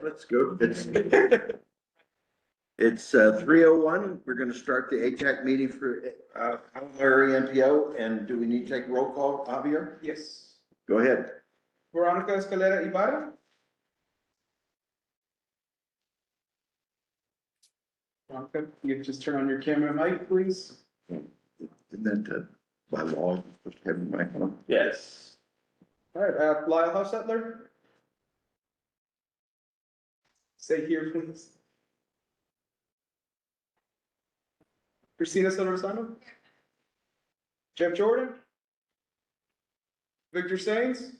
Let's go. It's 3:01. We're going to start the ATAC meeting for Larry MPO. And do we need to take a roll call, Javier? Yes. Go ahead. Veronica Escalera Ibarra. Okay, you can just turn on your camera and mic, please. Isn't that by law, supposed to have a mic on? Yes. All right, Lyle Hostetler. Stay here, please. Christina Sotomayor. Jeff Jordan. Victor Sains.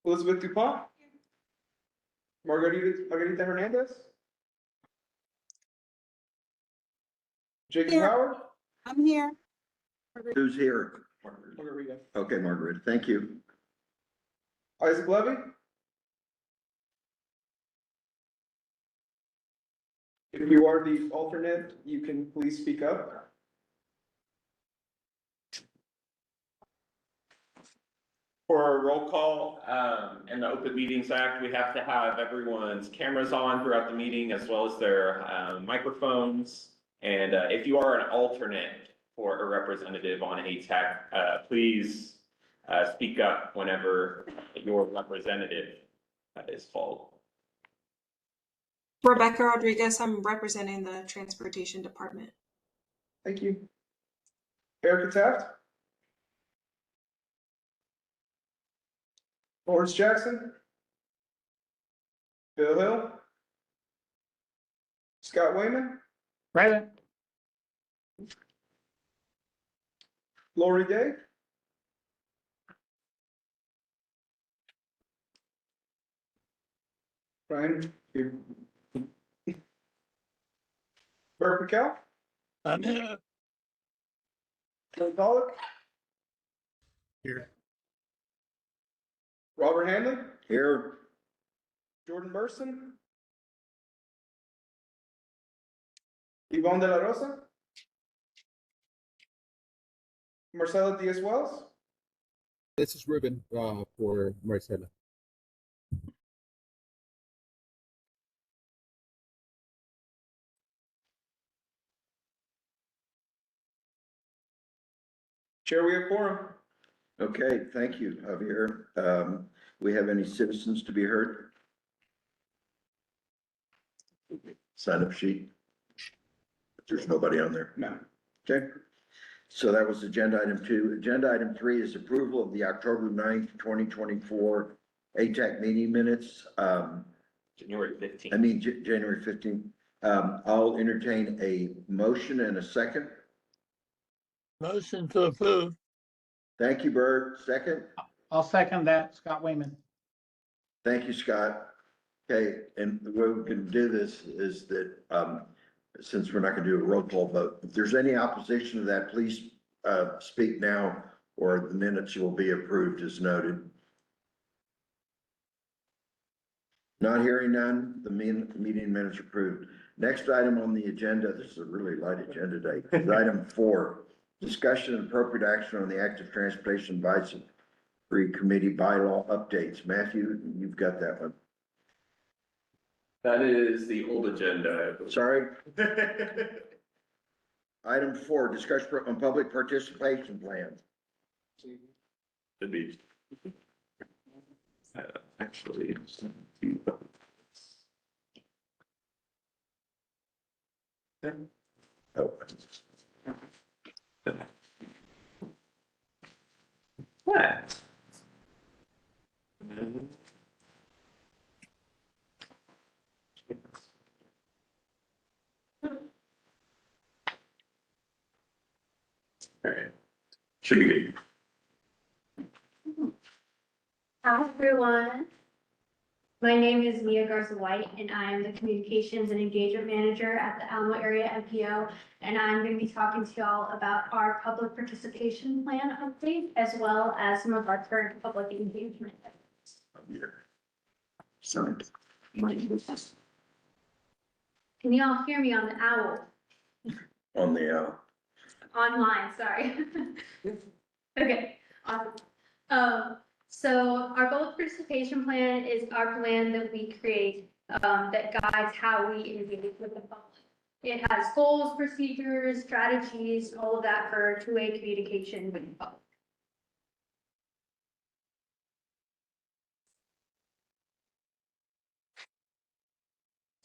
Elizabeth Dupont. Margarita Hernandez. Jacob Here. Howard. I'm here. Who's here? Margarita. Okay, Margaret, thank you. Isaac Levy. If you are the alternate, you can please speak up. For our roll call, in the Open Meetings Act, we have to have everyone's cameras on throughout the meeting as well as their microphones. And if you are an alternate for a representative on ATAC, please speak up whenever your representative is called. Rebecca Rodriguez, I'm representing the Transportation Department. Thank you. Erica Taft. Lawrence Jackson. Bill Hill. Scott Wayman. Present. Lori Day. Brian. Here. Burke McCall. I'm here. Bill Pollock. Here. Robert Hanley. Here, Jordan Burson. Yvonne De La Rosa. Marcela Diaz Wells. This is Ruben for Marcela. Chair, we have quorum. okay, thank you, Javier. We have any citizens to be heard? Sign up sheet. There's nobody on there. No. Okay, so that was agenda item 2. Agenda item 3 is approval of the October 9th, 2024 ATAC meeting minutes. January 15th. January 15th. I'll entertain a motion and a second. Motion to approve. Thank you, Bert. Second. I'll second that, Scott Wayman. Thank you, Scott. Okay, and the way we can do this is that, since we're not gonna do a roll call vote, if there's any opposition to that, please, speak now, or the minutes will be approved as noted. Not hearing none, the meeting minutes approved. Next item on the agenda, this is a really light agenda day, is item 4, discussion and appropriate action on the active transportation advisory committee bylaw updates. Matthew, you've got that one. That is the old agenda. Sorry. Item 4, discussion on public participation plan. Should be. Actually. Oh, What? All right. Should be good. Hi, everyone. My name is Mia Garza White, and I am the Communications and Engagement Manager at the Alamo Area MPO. And I'm going to be talking to y'all about our public participation plan update, as well as some of our current public engagement. here. Signed. Can you all hear me on the owl? On the, Online, sorry. Okay, awesome. So our public participation plan is our plan that we create, that guides how we engage with the public. It has goals, procedures, strategies, all of that for two-way communication with the public.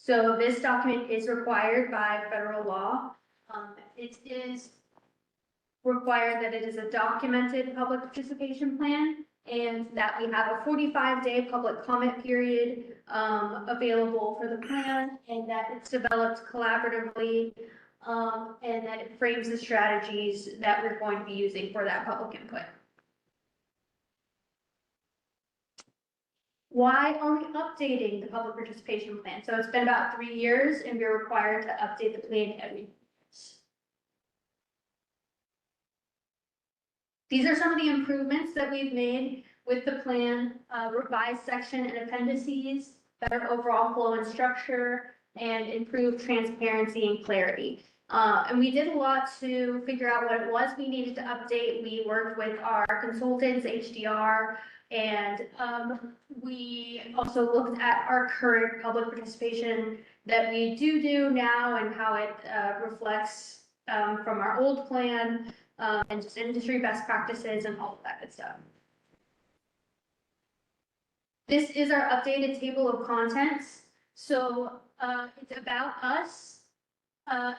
So this document is required by federal law. It is required that it is a documented public participation plan and that we have a 45-day public comment period available for the plan, and that it's developed collaboratively, and that it frames the strategies that we're going to be using for that public input. Why are we updating the public participation plan? So it's been about 3 years and we're required to update the plan every year. These are some of the improvements that we've made with the plan, revised section and appendices, better overall flow and structure, and improved transparency and clarity. And we did a lot to figure out what it was we needed to update. We worked with our consultants, HDR, and we also looked at our current public participation that we do now and how it reflects from our old plan, and just industry best practices and all of that good stuff. This is our updated table of contents. So it's about us,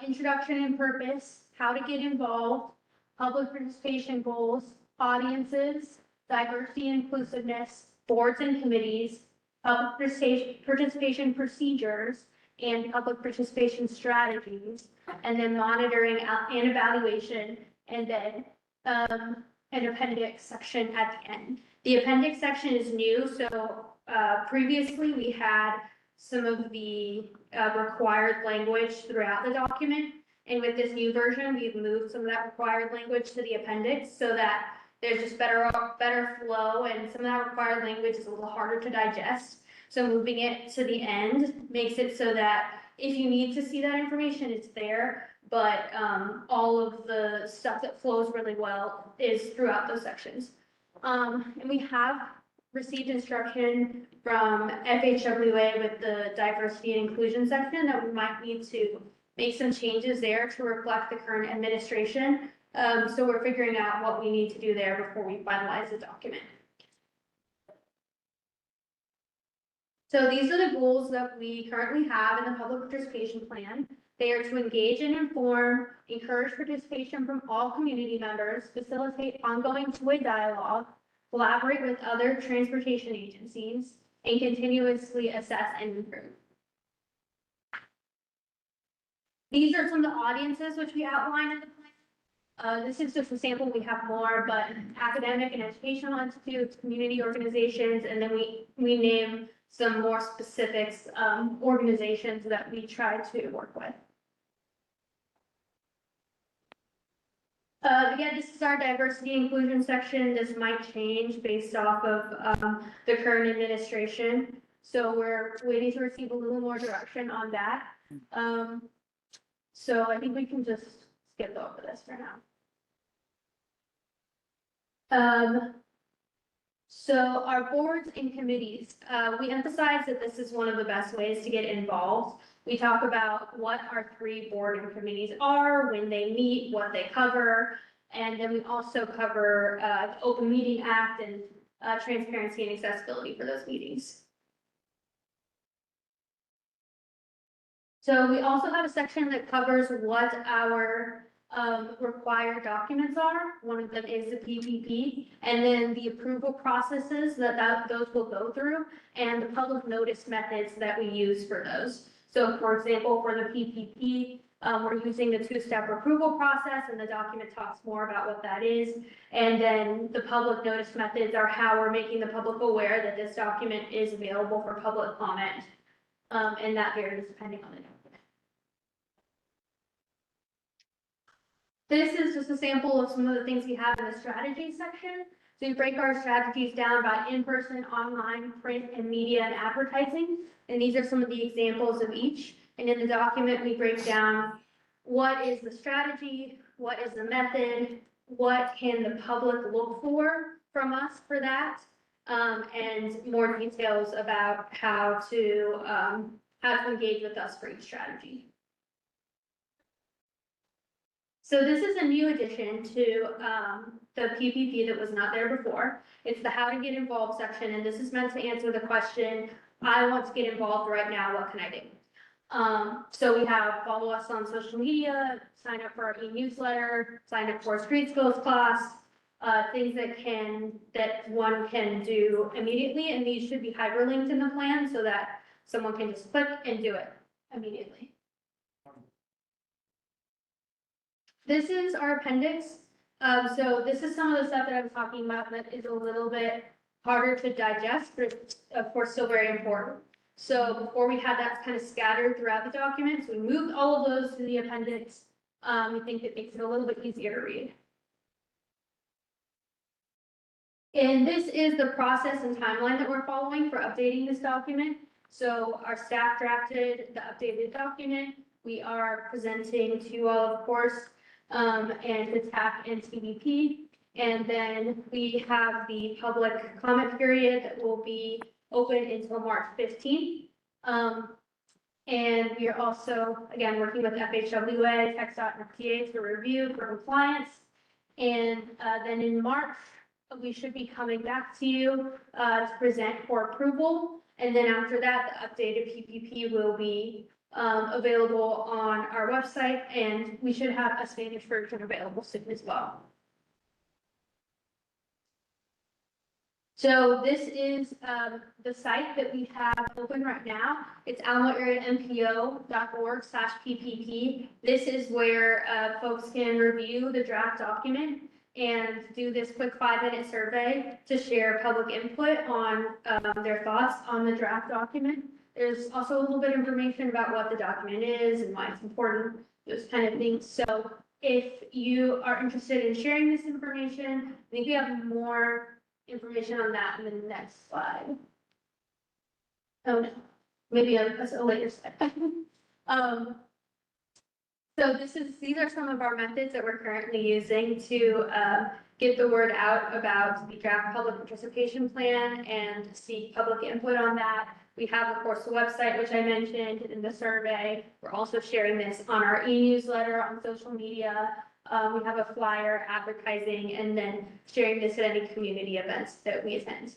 introduction and purpose, how to get involved, public participation goals, audiences, diversity and inclusiveness, boards and committees, public participation procedures, and public participation strategies, and then monitoring and evaluation, and then an appendix section at the end. The appendix section is new, so previously we had some of the required language throughout the document, and with this new version, we've moved some of that required language to the appendix so that there's just better flow, and some of that required language is a little harder to digest. So moving it to the end makes it so that if you need to see that information, it's there, but all of the stuff that flows really well is throughout those sections. And we have received instruction from FHWA with the diversity and inclusion section that we might need to make some changes there to reflect the current administration. So we're figuring out what we need to do there before we finalize the document. So these are the goals that we currently have in the public participation plan. They are to engage and inform, encourage participation from all community members, facilitate ongoing two-way dialogue, collaborate with other transportation agencies, and continuously assess and improve. These are some of the audiences which we outline in the plan. This is just a sample, we have more, but academic and educational institutes, community organizations, and then we name some more specifics, organizations that we try to work with. Again, this is our diversity and inclusion section. This might change based off of the current administration. So we're waiting to receive a little more direction on that. So I think we can just skip over this for now. So our boards and committees, we emphasize that this is one of the best ways to get involved. We talk about what our 3 board and committees are, when they meet, what they cover, and then we also cover the Open Meeting Act and transparency and accessibility for those meetings. So we also have a section that covers what our required documents are. One of them is the PPP, and then the approval processes that those will go through, and the public notice methods that we use for those. So for example, for the PPP, we're using the 2-step approval process, and the document talks more about what that is. And then the public notice methods are how we're making the public aware that this document is available for public comment. And that varies depending on the document. This is just a sample of some of the things we have in the strategy section. So we break our strategies down by in-person, online, print, and media and advertising. And these are some of the examples of each. And in the document, we break down what is the strategy, what is the method, what can the public look for from us for that, and more details about how to engage with us for each strategy. So this is a new addition to the PPP that was not there before. It's the how to get involved section, and this is meant to answer the question, I want to get involved right now, what can I do? So we have follow us on social media, sign up for our e-newsletter, sign up for a street skills class, things that one can do immediately, and these should be hyperlinked in the plan so that someone can just click and do it immediately. This is our appendix. So this is some of the stuff that I'm talking about that is a little bit harder to digest, but of course still very important. So before we had that kind of scattered throughout the document, so we moved all of those to the appendix. We think it makes it a little bit easier to read. And this is the process and timeline that we're following for updating this document. So our staff drafted the updated document. We are presenting to you all, of course, and ATAC and TVP. And then we have the public comment period that will be open until March 15th. And we are also, again, working with FHWA, TxDOT, and FTA to review for compliance. And then in March, we should be coming back to you to present for approval. And then after that, the updated PPP will be available on our website, and we should have a Spanish version available soon as well. So this is the site that we have open right now. It's alamoareanmpo.org/PPP. This is where folks can review the draft document and do this quick 5-minute survey to share public input on their thoughts on the draft document. There's also a little bit of information about what the document is and why it's important, those kind of things. So if you are interested in sharing this information, I think we have more information on that in the next slide. Oh no, maybe a later slide. So these are some of our methods that we're currently using to get the word out about the draft public participation plan and seek public input on that. We have, of course, the website, which I mentioned, in the survey. We're also sharing this on our e-newsletter, on social media. We have a flyer advertising, and then sharing this at any community events that we attend.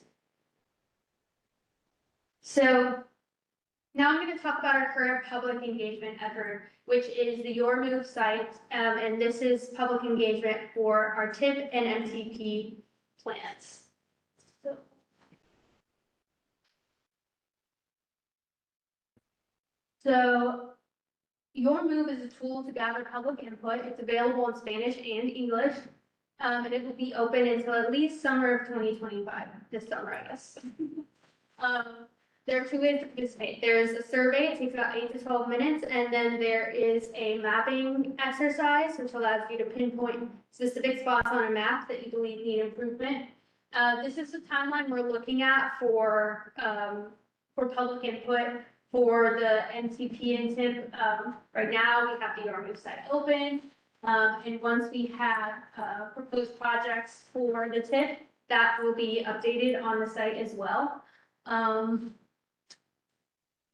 So now I'm going to talk about our current public engagement effort, which is the Your Move site, and this is public engagement for our TIP and MTP plans. So Your Move is a tool to gather public input. It's available in Spanish and English, and it will be open until at least summer of 2025, this summer, I guess. There are two ways to participate. There's a survey, it takes about 8 to 12 minutes, and then there is a mapping exercise, which allows you to pinpoint specific spots on a map that you believe need improvement. This is the timeline we're looking at for public input for the MTP and TIP. Right now, we have the Your Move site open, and once we have proposed projects for the TIP, that will be updated on the site as well.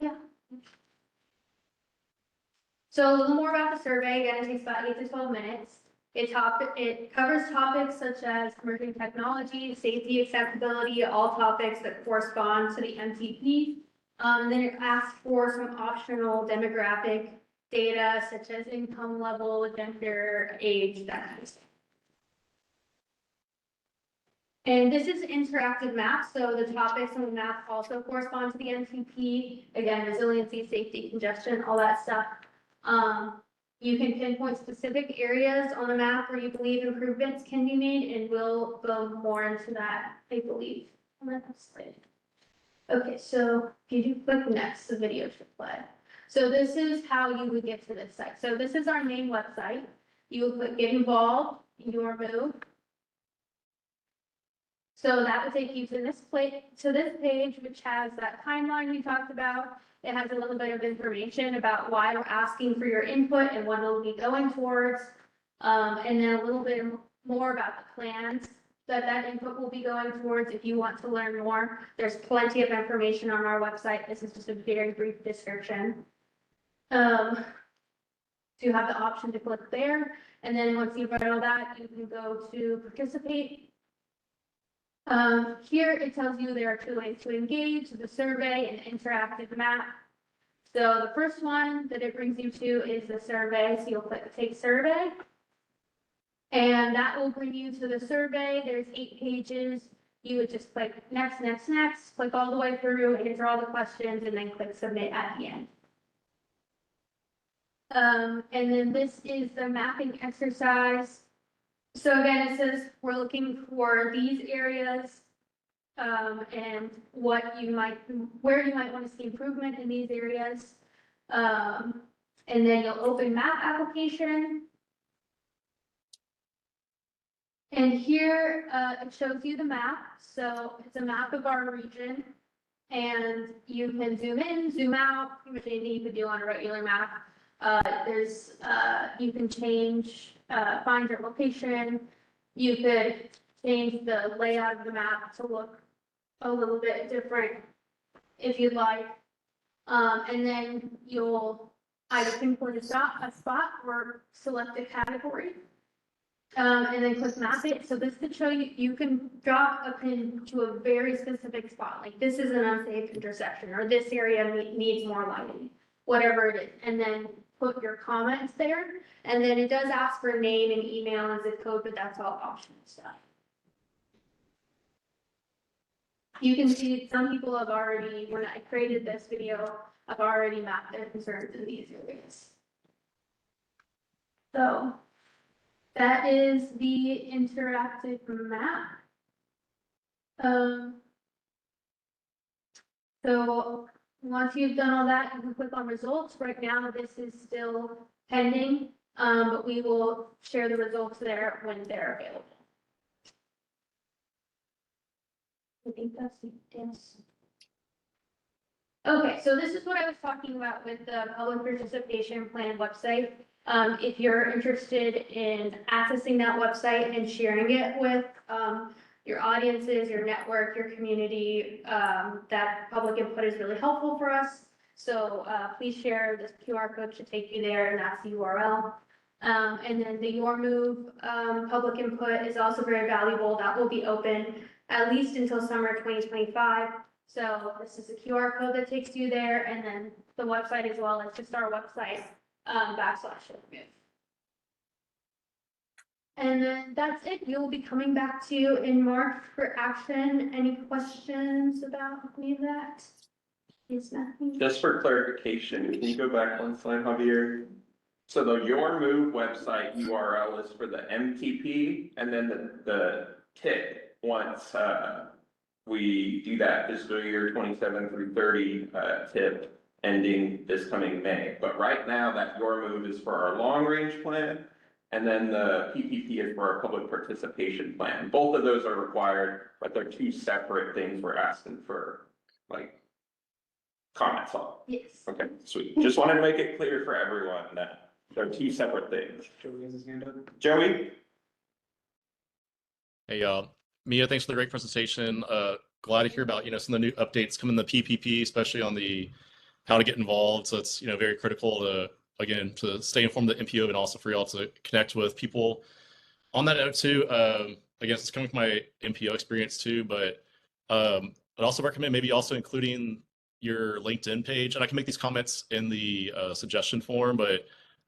Yeah. So a little more about the survey. Again, it takes about 8 to 12 minutes. It covers topics such as emerging technology, safety, acceptability, all topics that correspond to the MTP. Then it asks for some optional demographic data such as income level, gender, age, that kind of stuff. And this is interactive maps, so the topics on the map also correspond to the MTP. Again, resiliency, safety, congestion, all that stuff. You can pinpoint specific areas on the map where you believe improvements can be made, and we'll go more into that, I believe, on the next slide. Okay, so if you do click next, the video should play. So this is how you would get to this site. So this is our main website. You will click Get Involved, Your Move. So that would take you to this page, which has that timeline we talked about. It has a little bit of information about why we're asking for your input and what it'll be going towards. And then a little bit more about the plans that input will be going towards. If you want to learn more, there's plenty of information on our website. This is just a very brief description. So you have the option to click there. And then once you've read all that, you can go to participate. Here it tells you there are 2 ways to engage: the survey and interactive map. So the first one that it brings you to is the survey, so you'll click take survey. And that will bring you to the survey, there's 8 pages. You would just click next, next, next, click all the way through, answer all the questions, and then click submit at the end. And then this is the mapping exercise. So again, it says we're looking for these areas, and where you might want to see improvement in these areas. And then you'll open map application. And here, it shows you the map. So it's a map of our region. And you can zoom in, zoom out, pretty much anything you could do on a regular map. You can change, find your location. You could change the layout of the map to look a little bit different if you'd like. And then you'll either pinpoint a spot or select a category. And then click map it. So this could show you, you can drop a pin to a very specific spot. Like this is an unsafe intersection, or this area needs more lighting, whatever it is. And then put your comments there. And then it does ask for name and email and zip code, but that's all optional stuff. You can see some people have already, when I created this video, I've already mapped their concerns in these areas. So that is the interactive map. So once you've done all that, you can click on results. Right now, this is still pending, but we will share the results there when they're available. I think that's this. Okay, so this is what I was talking about with the public participation plan website. If you're interested in accessing that website and sharing it with your audiences, your network, your community, that public input is really helpful for us. So please share this QR code to take you there, and that's the URL. And then the Your Move public input is also very valuable. That will be open at least until summer 2025. So this is a QR code that takes you there, and then the website as well. It's just our website. /remove. And then that's it. We'll be coming back to you in March for action. Any questions about any of that? Yes, Matthew? Just for clarification, can you go back one slide, Javier? So the Your Move website URL is for the MTP, and then the tip once we do that fiscal year 27 through 30 tip ending this coming May. But right now, that Your Move is for our long range plan, and then the PPP is for our public participation plan. Both of those are required, but they're 2 separate things we're asking for, like, comments on. Yes. Okay, sweet. Just wanted to make it clear for everyone that they're 2 separate things. Joey has his hand up. Joey? Hey, Mia, thanks for the great presentation. Glad to hear about, some of the new updates coming in the PPP, especially on the how to get involved. So it's, very critical to, again, to stay informed of the MPO and also for y'all to connect with people. On that note too, I guess it's coming from my MPO experience too, but I'd also recommend maybe also including your LinkedIn page. And I can make these comments in the suggestion form, but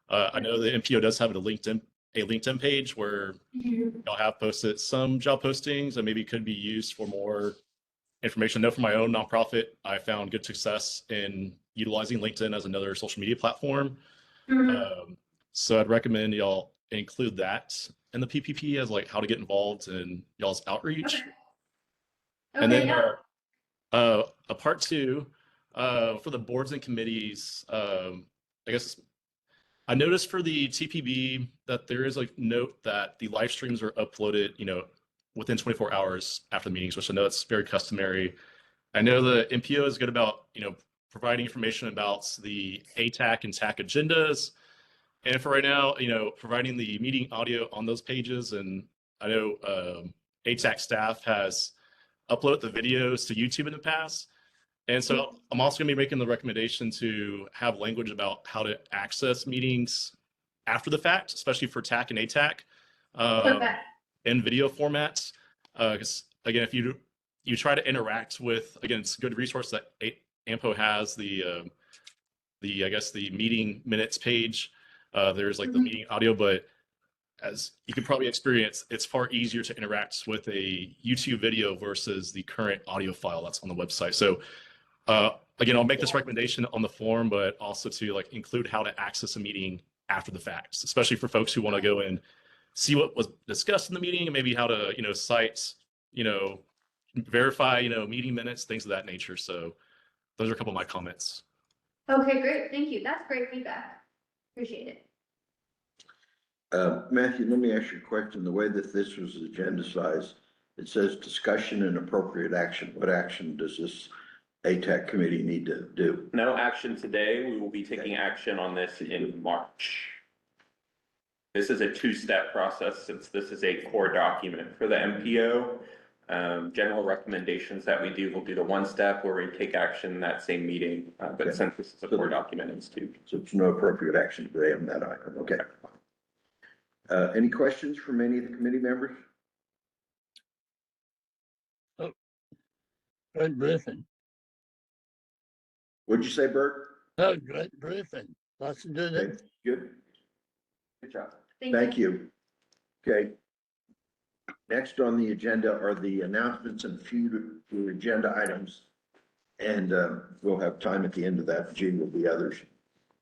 I know the MPO does have a LinkedIn page where y'all have posted some job postings that maybe could be used for more information. I know for my own nonprofit, I found good success in utilizing LinkedIn as another social media platform. So I'd recommend y'all include that in the PPP as like how to get involved in y'all's outreach. Okay. And then Yeah. a part 2 for the boards and committees. I guess I noticed for the TPB that there is a note that the live streams are uploaded, within 24 hours after the meetings, which I know it's very customary. I know the MPO is good about, providing information about the ATAC and TAC agendas. And for right now, providing the meeting audio on those pages. And I know ATAC staff has uploaded the videos to YouTube in the past. And so I'm also going to be making the recommendation to have language about how to access meetings after the fact, especially for TAC and ATAC. In video formats. Because again, if you try to interact with, again, it's a good resource that AMPO has, the I guess the meeting minutes page. There's like the meeting audio, but as you can probably experience, it's far easier to interact with a YouTube video versus the current audio file that's on the website. So again, I'll make this recommendation on the form, but also to like include how to access a meeting after the fact, especially for folks who want to go and see what was discussed in the meeting and maybe how to, cite, verify, meeting minutes, things of that nature. So those are a couple of my comments. Okay, great. Thank you. That's great feedback. Appreciate it. Matthew, let me ask you a question. The way that this was agenda sized, it says discussion and appropriate action. What action does this ATAC committee need to do? No action today. We will be taking action on this in March. This is a two-step process since this is a core document for the MPO. General recommendations that we do, we'll do the one step where we take action in that same meeting. But since this is a core document, it's two. So there's no appropriate action today on that item. Okay. Any questions from any of the committee members? Great briefing. What'd you say, Bert? Oh, great briefing. Lots of good. Okay, good. Good job. Thank you. Okay. Next on the agenda are the announcements and future agenda items. And we'll have time at the end of that. Gene will be others.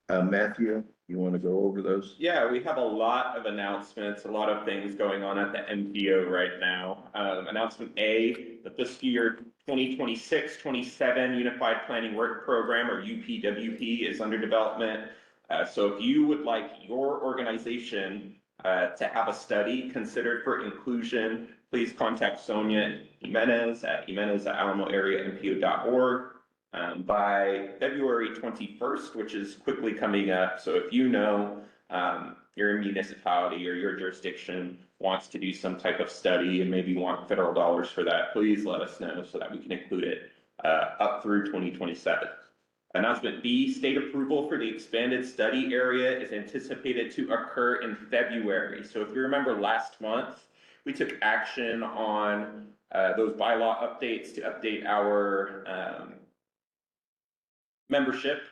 Matthew, you want to go over those? Yeah, we have a lot of announcements, a lot of things going on at the MPO right now. Announcement A, the fiscal year 2026-27 Unified Planning Work Program, or UPWP, is under development. So if you would like your organization to have a study considered for inclusion, please contact Sonia Jimenez at jimenez@alamoareampo.org. By February 21st, which is quickly coming up. So if you know your municipality or your jurisdiction wants to do some type of study and maybe want federal dollars for that, please let us know so that we can include it up through 2027. Announcement B, state approval for the expanded study area is anticipated to occur in February. So if you remember last month, we took action on those bylaw updates to update our membership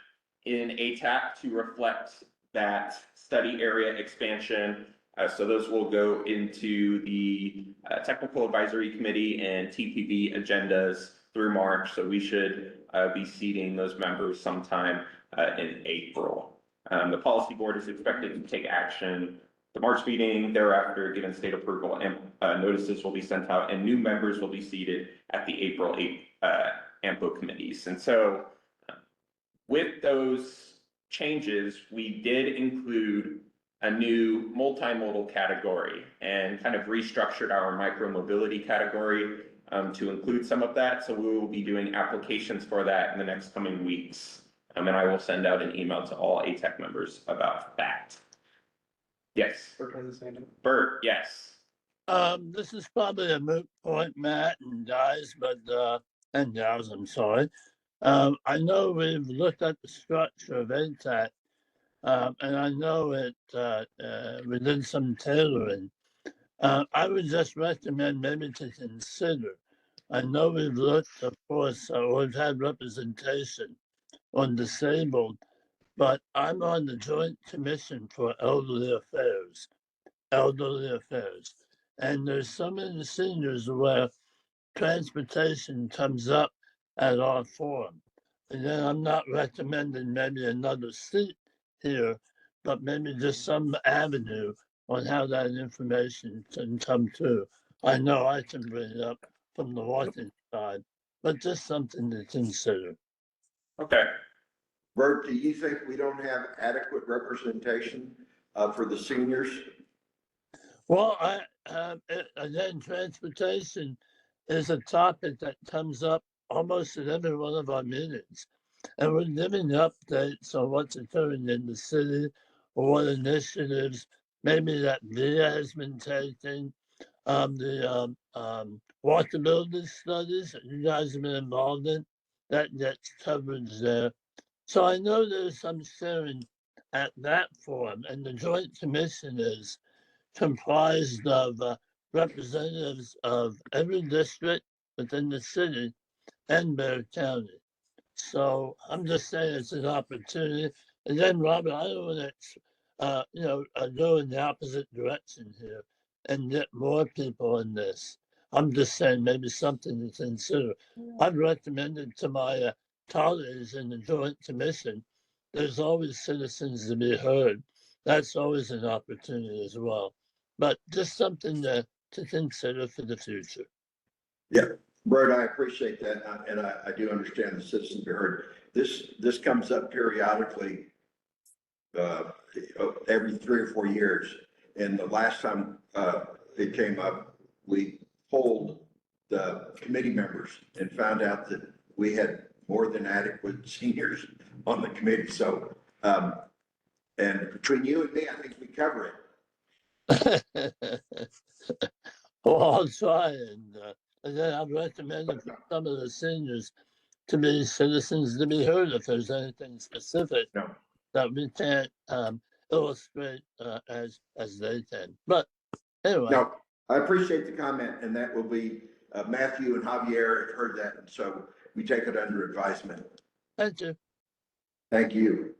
in ATAC to reflect that study area expansion. So those will go into the Technical Advisory Committee and TPB agendas through March. So we should be seating those members sometime in April. The policy board is expected to take action the March meeting. Thereafter, given state approval, and notices will be sent out and new members will be seated at the April 8th AMPO committees. And so with those changes, we did include a new multimodal category and kind of restructured our micromobility category to include some of that. So we will be doing applications for that in the next coming weeks. And I will send out an email to all ATAC members about that. Yes. Bert, yes. This is probably a moot point, Matt and guys, and gals, I'm sorry. I know we've looked at the structure of ATAC, and I know we did some tailoring. I would just recommend maybe to consider. I know we've looked, of course, we've had representation on disabled, but I'm on the Joint Commission for Elderly Affairs. And there's so many seniors where transportation comes up at our forum. And then I'm not recommending maybe another seat here, but maybe just some avenue on how that information can come through. I know I can bring it up from the Washington side, but just something to consider. Okay. Bert, do you think we don't have adequate representation for the seniors? Well, again, transportation is a topic that comes up almost at every one of our meetings. And we're giving updates on what's occurring in the city or what initiatives maybe that VIA has been taking, the walkability studies that you guys have been involved in, that gets coverage there. So I know there's some sharing at that forum, and the Joint Commission is comprised of representatives of every district within the city and Bexar County. So I'm just saying it's an opportunity. And then, Robert, I don't want to, go in the opposite direction here and get more people in this. I'm just saying maybe something to consider. I've recommended to my colleagues in the Joint Commission, there's always citizens to be heard. That's always an opportunity as well. But just something to consider for the future. Yeah, Bert, I appreciate that, and I do understand the citizens be heard. This comes up periodically, every 3 or 4 years. And the last time, it came up, we polled the committee members and found out that we had more than adequate seniors on the committee. So, and between you and me, I think we cover it. Well, I'll try, and then I've recommended for some of the seniors to be citizens to be heard if there's anything specific No. that we can't illustrate as they can. But anyway, No, I appreciate the comment, and that will be, Matthew and Javier have heard that, and so we take it under advisement. thank you. Thank you.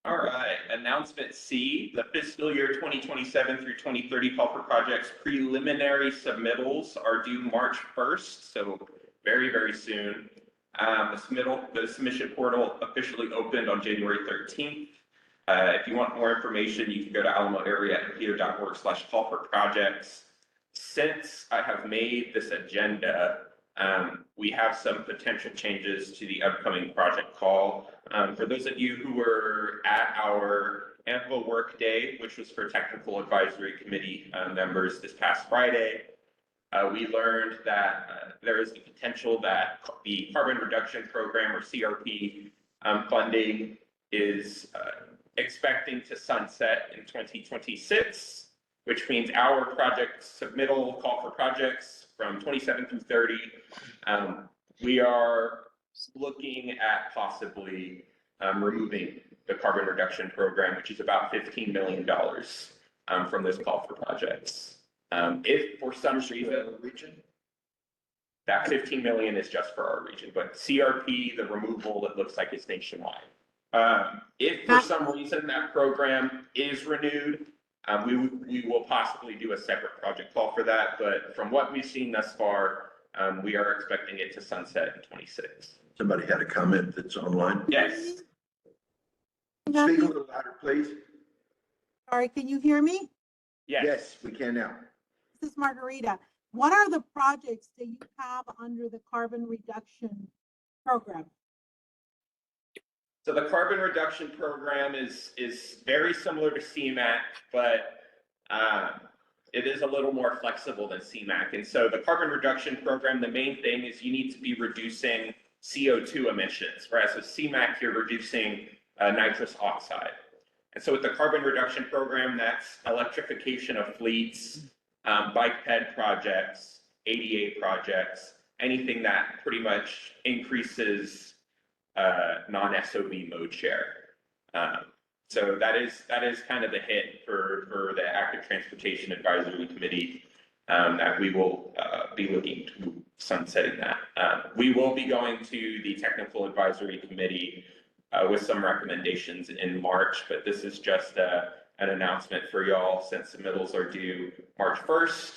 All right, announcement C, the fiscal year 2027 through 2030 call for projects preliminary submittals are due March 1st, so very, very soon. The submission portal officially opened on January 13th. If you want more information, you can go to alamoarea.npo.org/call for projects. Since I have made this agenda, we have some potential changes to the upcoming project call. For those of you who were at our AMPO work day, which was for technical advisory committee members this past Friday, we learned that there is the potential that the carbon reduction program, or CRP, funding is expecting to sunset in 2026, which means our project submittal call for projects from 27 through 30, we are looking at possibly removing the carbon reduction program, which is about $15 million from this call for projects. If for some reason, that 15 million is just for our region, but CRP, the removal, it looks like it's nationwide. If for some reason that program is renewed, we will possibly do a separate project call for that, but from what we've seen thus far, we are expecting it to sunset in 26. Somebody had a comment that's online. Yes. Speak a little louder, please. Sorry, can you hear me? Yes. We can now. This is Margarita. What are the projects that you have under the carbon reduction program? So the carbon reduction program is very similar to CMAQ, but it is a little more flexible than CMAQ. And so the carbon reduction program, the main thing is you need to be reducing CO2 emissions, whereas with CMAQ, you're reducing nitrous oxide. And so with the carbon reduction program, that's electrification of fleets, bike ped projects, ADA projects, anything that pretty much increases non-SOB mode share. So that is kind of the hit for the Active Transportation Advisory Committee that we will be looking to sunsetting that. We will be going to the Technical Advisory Committee with some recommendations in March, but this is just an announcement for y'all since submittals are due March 1st.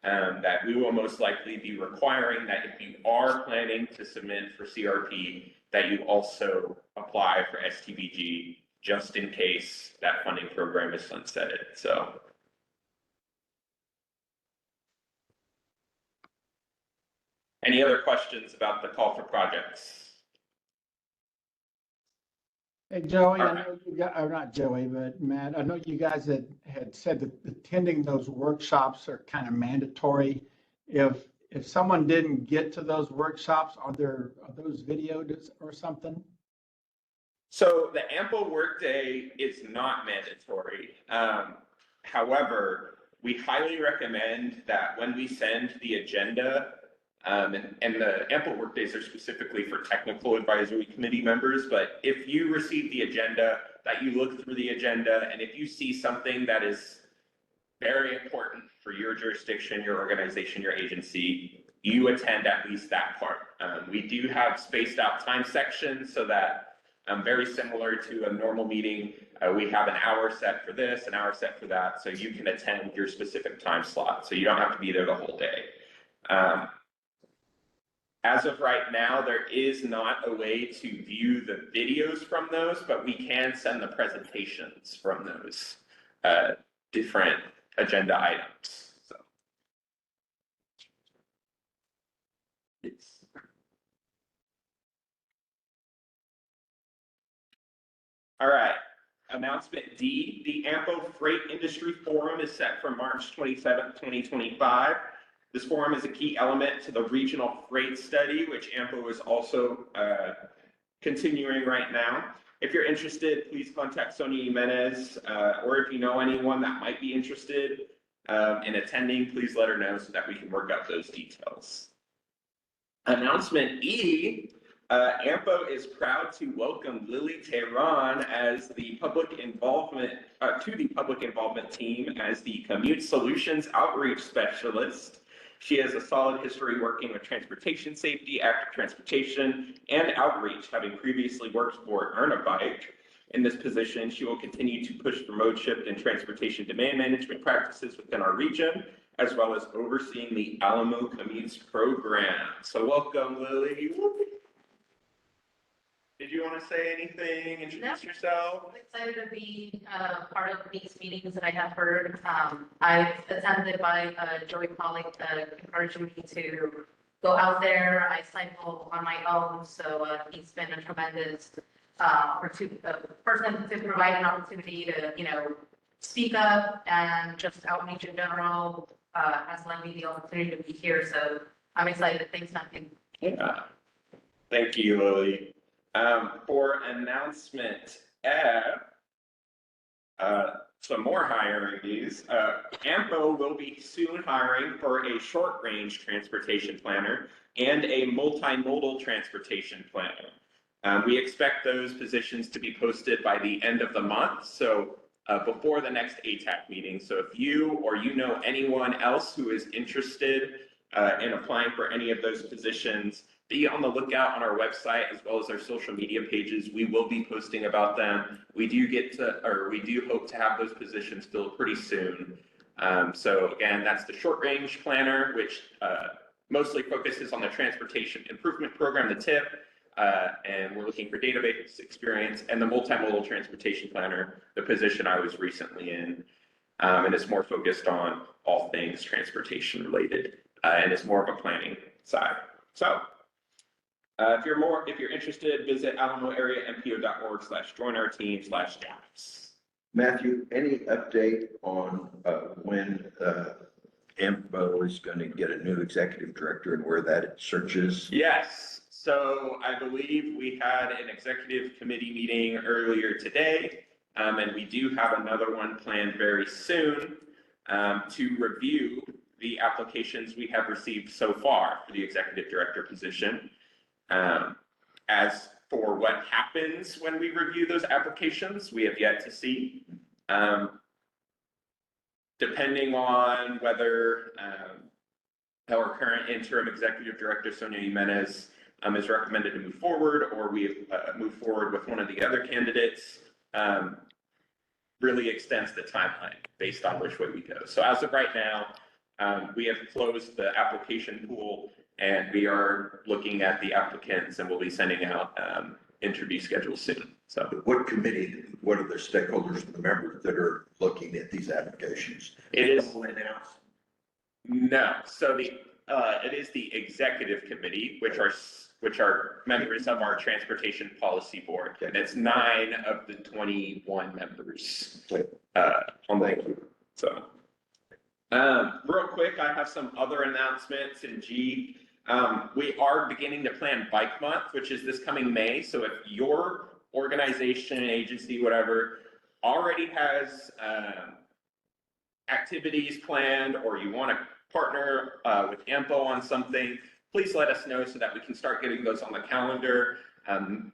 That we will most likely be requiring that if you are planning to submit for CRP, that you also apply for STBG just in case that funding program is sunsetted. So. Any other questions about the call for projects? Hey, Joey, I know you got, or not Joey, but Matt, I know you guys had said that attending those workshops are kind of mandatory. If someone didn't get to those workshops, are those videoed or something? So the AMPO workday is not mandatory. However, we highly recommend that when we send the agenda, and the AMPO workdays are specifically for technical advisory committee members, but if you receive the agenda, that you look through the agenda, and if you see something that is very important for your jurisdiction, your organization, your agency, you attend at least that part. We do have spaced out time sections so that very similar to a normal meeting, we have an hour set for this, an hour set for that, so you can attend your specific time slot. So you don't have to be there the whole day. As of right now, there is not a way to view the videos from those, but we can send the presentations from those different agenda items. So. Yes. All right, announcement D, the AMPO Freight Industry Forum is set for March 27th, 2025. This forum is a key element to the regional freight study, which AMPO is also continuing right now. If you're interested, please contact Sonia Jimenez, or if you know anyone that might be interested in attending, please let her know so that we can work out those details. Announcement E, AMPO is proud to welcome Lily Tehran as the public involvement to the public involvement team as the Commute Solutions Outreach Specialist. She has a solid history working with transportation safety, active transportation, and outreach, having previously worked for Earn a Bike. In this position, she will continue to push for mode shift and transportation demand management practices within our region, as well as overseeing the Alamo Commutes program. So welcome, Lily. Did you want to say anything? Introduce yourself. I'm excited to be part of these meetings that I have heard. I've attended by Joey Pollock encouraging me to go out there. I cycle on my own, so he's been a tremendous person to provide an opportunity to, speak up and just outreach in general. Has led me the opportunity to be here, so I'm excited. Thanks, Duncan. Yeah. Thank you, Lily. For announcement F, some more hiring news. AMPO will be soon hiring for a short-range transportation planner and a multimodal transportation planner. We expect those positions to be posted by the end of the month, so before the next ATAC meeting. So if you or you know anyone else who is interested in applying for any of those positions, be on the lookout on our website as well as our social media pages. We will be posting about them. We do hope to have those positions filled pretty soon. So again, that's the short range planner, which mostly focuses on the transportation improvement program, the TIP, and we're looking for database experience, and the multimodal transportation planner, the position I was recently in, and it's more focused on all things transportation related, and it's more of a planning side. So. If you're interested, visit alamoareampo.org/join-our-team/jobs. Matthew, any update on when AMPO is going to get a new executive director and where that search is? Yes. So I believe we had an executive committee meeting earlier today, and we do have another one planned very soon to review the applications we have received so far for the executive director position. As for what happens when we review those applications, we have yet to see. Depending on whether our current interim executive director, Sonia Jimenez, is recommended to move forward, or we move forward with one of the other candidates, really extends the timeline based on which way we go. So as of right now, we have closed the application pool, and we are looking at the applicants, and we'll be sending out interview schedules soon. So What committee, what are the stakeholders and the members that are looking at these applications? it is no. So it is the executive committee, which are members of our transportation policy board, and it's 9 of the 21 members on the board. So real quick, I have some other announcements in G. We are beginning to plan Bike Month, which is this coming May. So if your organization, agency, whatever, already has activities planned, or you want to partner with AMPO on something, please let us know so that we can start getting those on the calendar.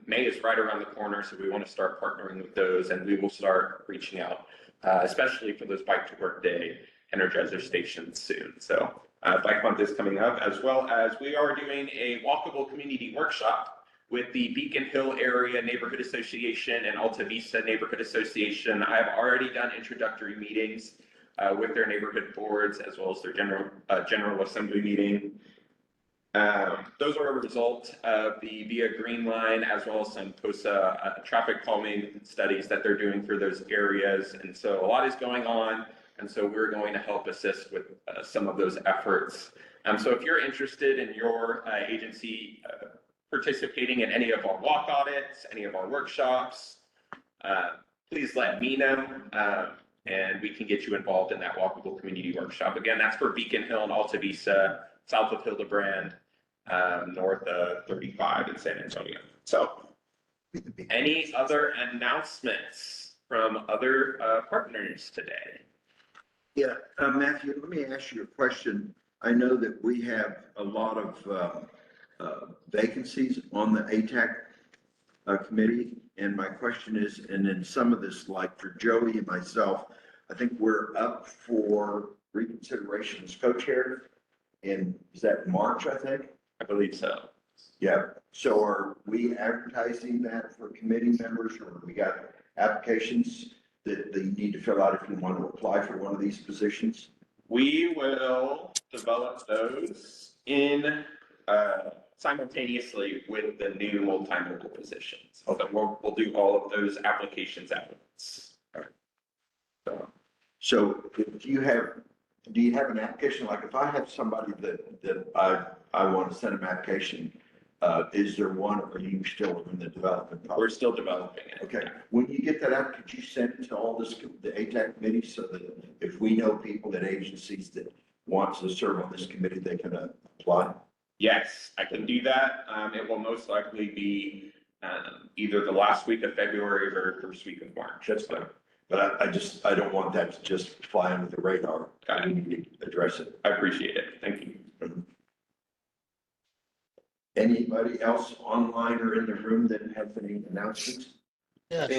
May is right around the corner, so we want to start partnering with those, and we will start reaching out, especially for those Bike to Work Day Energizer stations soon. So Bike month is coming up, as well as we are doing a walkable community workshop with the Beacon Hill Area Neighborhood Association and Alta Vista Neighborhood Association. I have already done introductory meetings with their neighborhood boards, as well as their general assembly meeting. Those are a result of the Via Green Line, as well as some POSA traffic calming studies that they're doing for those areas. And so a lot is going on. And so we're going to help assist with some of those efforts. So if you're interested in your agency participating in any of our walk audits, any of our workshops, please let me know. And we can get you involved in that walkable community workshop. Again, that's for Beacon Hill and Alta Vista, south of Hildebrand, north of 35 in San Antonio. So any other announcements from other partners today? Yeah, Matthew, let me ask you a question. I know that we have a lot of vacancies on the ATAC committee. And my question is, and then some of this, like for Joey and myself, I think we're up for reconsideration as co-chair in, is that March, I think? I believe so. Yeah. So are we advertising that for committee members, or we got applications that you need to fill out if you want to apply for one of these positions? We will develop those in simultaneously with the new multimodal positions. So we'll do all of those applications at once. So do you have an application? Like if I have somebody that I want to send an application, is there one, or are you still in the development process? We're still developing it. Okay, when you get that out, could you send it to all the ATAC committee so that if we know people at agencies that want to serve on this committee, they can apply? Yes, I can do that. It will most likely be either the last week of February or first week of March. That's fine. But I don't want that to just fly under the radar. Got it. We need to address it. I appreciate it. Thank you. Anybody else online or in the room that has any announcements? Yes.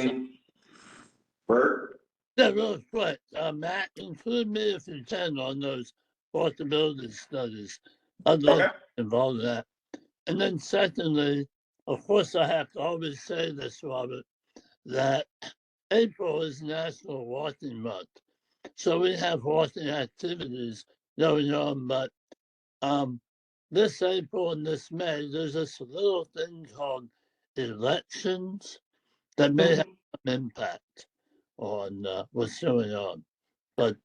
Bert? Yeah, real quick. Matt, include me if you can on those walkability studies. I'd love to be involved in that. And then secondly, of course, I have to always say this, Robert, that April is National Walking Month. So we have walking activities going on, but this April and this May, there's this little thing called elections that may have some impact on what's going on. But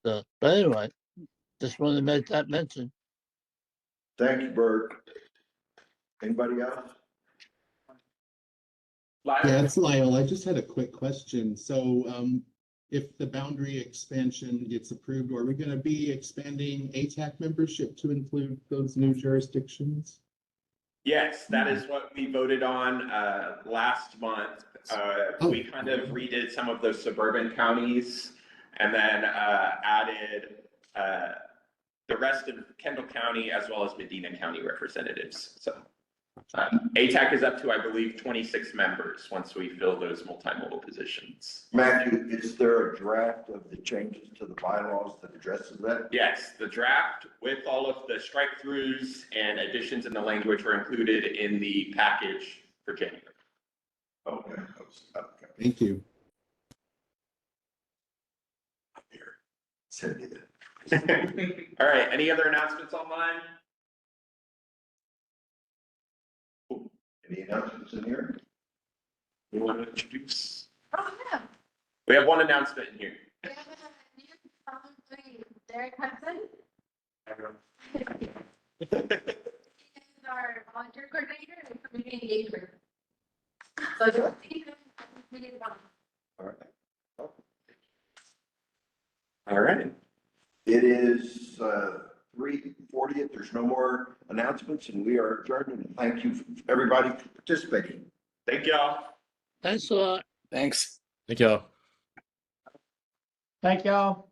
anyway, just want to make that mention. Thank you, Bert. Anybody else? Yeah, it's Lyle. I just had a quick question. So if the boundary expansion gets approved, are we going to be expanding ATAC membership to include those new jurisdictions? Yes, that is what we voted on last month. We kind of redid some of those suburban counties and then added the rest of Kendall County as well as Medina County representatives. So ATAC is up to, I believe, 26 members once we fill those multimodal positions. Matthew, is there a draft of the changes to the bylaws that addresses that? Yes, the draft with all of the strike throughs and additions in the language were included in the package for January. Okay. Thank you. Here, send me that. All right, any other announcements online? Any announcements in here? You want to introduce? Oh, yeah. We have one announcement in here. We have a new probably Derek Hudson. He is our volunteer coordinator and community engager. So you'll see him. All right. All right. It is 3:40. There's no more announcements, and we are adjourned. And thank you, everybody, for participating. Thank y'all. Thanks a lot. Thanks. Thank y'all. Thank y'all.